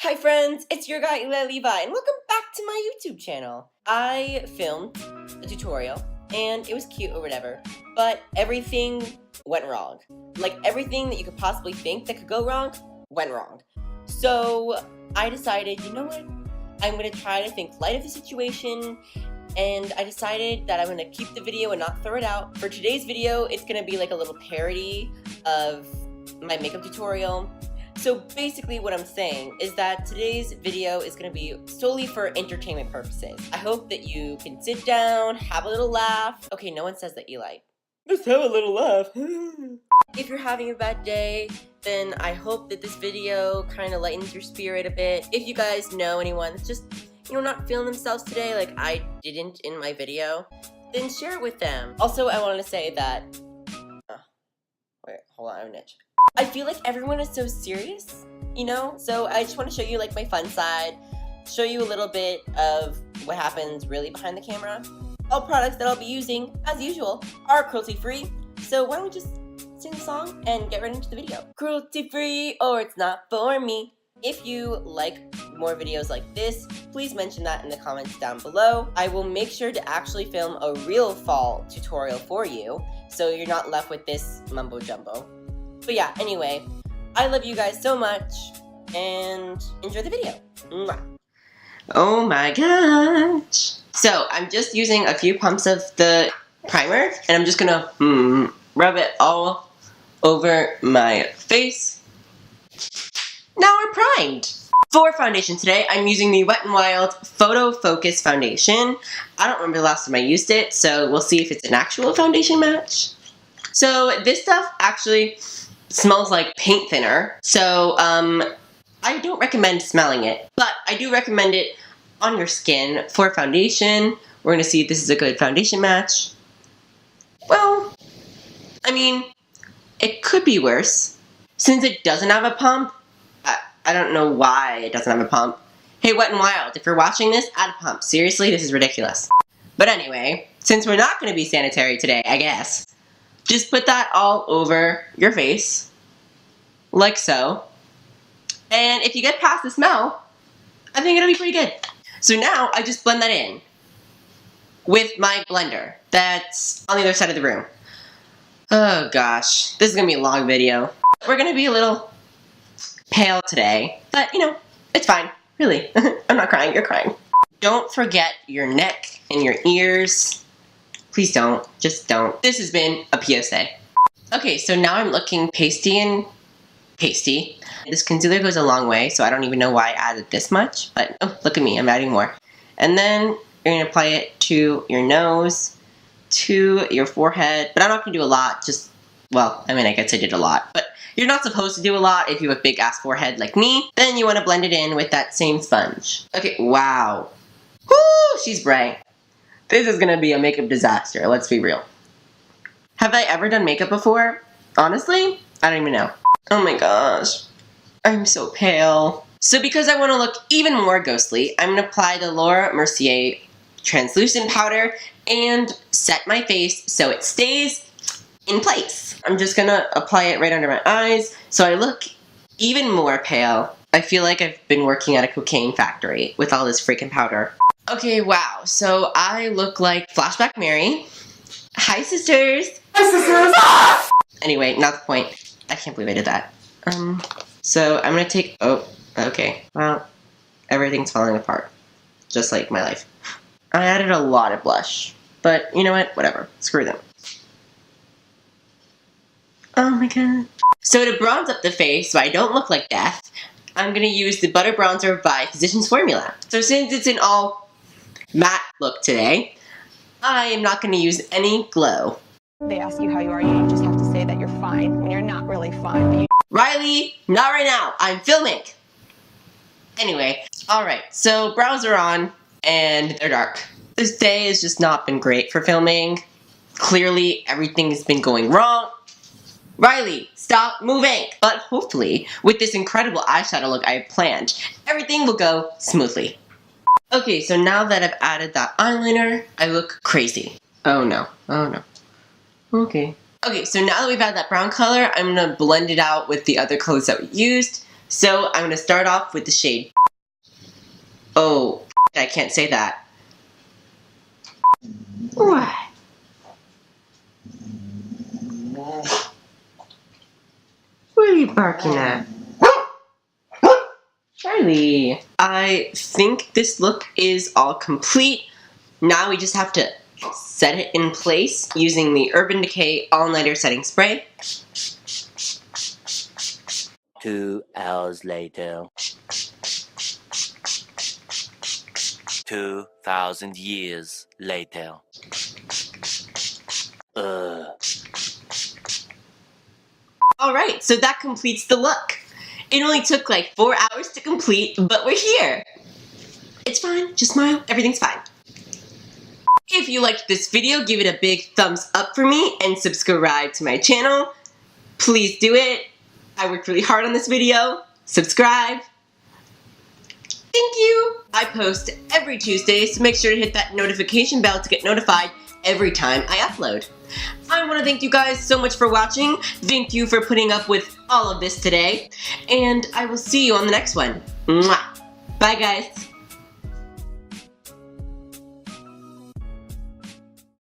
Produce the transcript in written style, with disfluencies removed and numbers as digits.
Hi friends, it's your guy Eli Levi and welcome back to my YouTube channel. I filmed a tutorial and it was cute or whatever, but everything went wrong. Like everything that you could possibly think that could go wrong, went wrong. So I decided, you know what, I'm going to try to think light of the situation, and I decided that I'm going to keep the video and not throw it out. For today's video, it's going to be like a little parody of my makeup tutorial. So basically what I'm saying is that today's video is going to be solely for entertainment purposes. I hope that you can sit down, have a little laugh. Okay, no one says that, Eli. Just have a little laugh. If you're having a bad day, then I hope that this video kind of lightens your spirit a bit. If you guys know anyone that's just, not feeling themselves today like I didn't in my video, then share it with them. Also, I wanted to say that... wait, hold on, I have an itch. I feel like everyone is so serious, So I just want to show you like my fun side, show you a little bit of what happens really behind the camera. All products that I'll be using, as usual, are cruelty-free. So why don't we just sing the song and get right into the video. Cruelty-free or it's not for me. If you like more videos like this, please mention that in the comments down below. I will make sure to actually film a real fall tutorial for you, so you're not left with this mumbo jumbo. But yeah, anyway, I love you guys so much, and enjoy the video. Mwah. Oh my gosh. So, I'm just using a few pumps of the primer, and I'm just gonna rub it all over my face. Now we're primed! For foundation today, I'm using the Wet n Wild Photo Focus Foundation. I don't remember the last time I used it, so we'll see if it's an actual foundation match. So, this stuff actually smells like paint thinner, so I don't recommend smelling it, but I do recommend it on your skin for foundation. We're going to see if this is a good foundation match. Well, I mean, it could be worse. Since it doesn't have a pump, I don't know why it doesn't have a pump. Hey, Wet n Wild, if you're watching this, add a pump. Seriously, this is ridiculous. But anyway, since we're not going to be sanitary today, I guess, just put that all over your face, like so. And if you get past the smell, I think it'll be pretty good. So now, I just blend that in with my blender that's on the other side of the room. Oh gosh, this is going to be a long video. We're going to be a little pale today, but it's fine, really. I'm not crying, you're crying. Don't forget your neck and your ears. Please don't. Just don't. This has been a PSA. Okay, so now I'm looking pasty and pasty. This concealer goes a long way, so I don't even know why I added this much, but oh, look at me, I'm adding more. And then you're going to apply it to your nose, to your forehead, but I'm not going to do a lot, just, well, I mean, I guess I did a lot, but you're not supposed to do a lot if you have a big ass forehead like me. Then you want to blend it in with that same sponge. Okay, wow. Woo, she's bright. This is gonna be a makeup disaster, let's be real. Have I ever done makeup before? Honestly, I don't even know. Oh my gosh, I'm so pale. So because I want to look even more ghostly, I'm gonna apply the Laura Mercier translucent powder and set my face so it stays in place. I'm just gonna apply it right under my eyes so I look even more pale. I feel like I've been working at a cocaine factory with all this freaking powder. Okay, wow, so I look like Flashback Mary. Hi, sisters! Hi, sisters! Ah! Anyway, not the point. I can't believe I did that. So I'm gonna take, oh, okay, well, everything's falling apart. Just like my life. I added a lot of blush, but you know what, whatever, screw them. Oh my god. So to bronze up the face so I don't look like death, I'm gonna use the Butter Bronzer by Physicians Formula. So since it's an all matte look today, I am not going to use any glow. They ask you how you are, you just have to say that you're fine when you're not really fine. Riley, not right now. I'm filming. Anyway, alright, so brows are on and they're dark. This day has just not been great for filming. Clearly, everything has been going wrong. Riley, stop moving! But hopefully, with this incredible eyeshadow look I have planned, everything will go smoothly. Okay, so now that I've added that eyeliner, I look crazy. Oh no, oh no. Okay. Okay, so now that we've added that brown color, I'm gonna blend it out with the other colors that we used So I'm gonna start off with the shade. Oh, I can't say that. What? What are you barking at? Charlie. I think this look is all complete. Now we just have to set it in place using the Urban Decay All-Nighter Setting Spray. 2 hours later. 2,000 years later. Alright, so that completes the look. It only took like 4 hours to complete, but we're here. It's fine, just smile, everything's fine. If you liked this video, give it a big thumbs up for me and subscribe to my channel. Please do it. I worked really hard on this video. Subscribe. Thank you! I post every Tuesday, so make sure to hit that notification bell to get notified every time I upload. I want to thank you guys so much for watching. Thank you for putting up with all of this today. And I will see you on the next one. Mwah! Bye guys!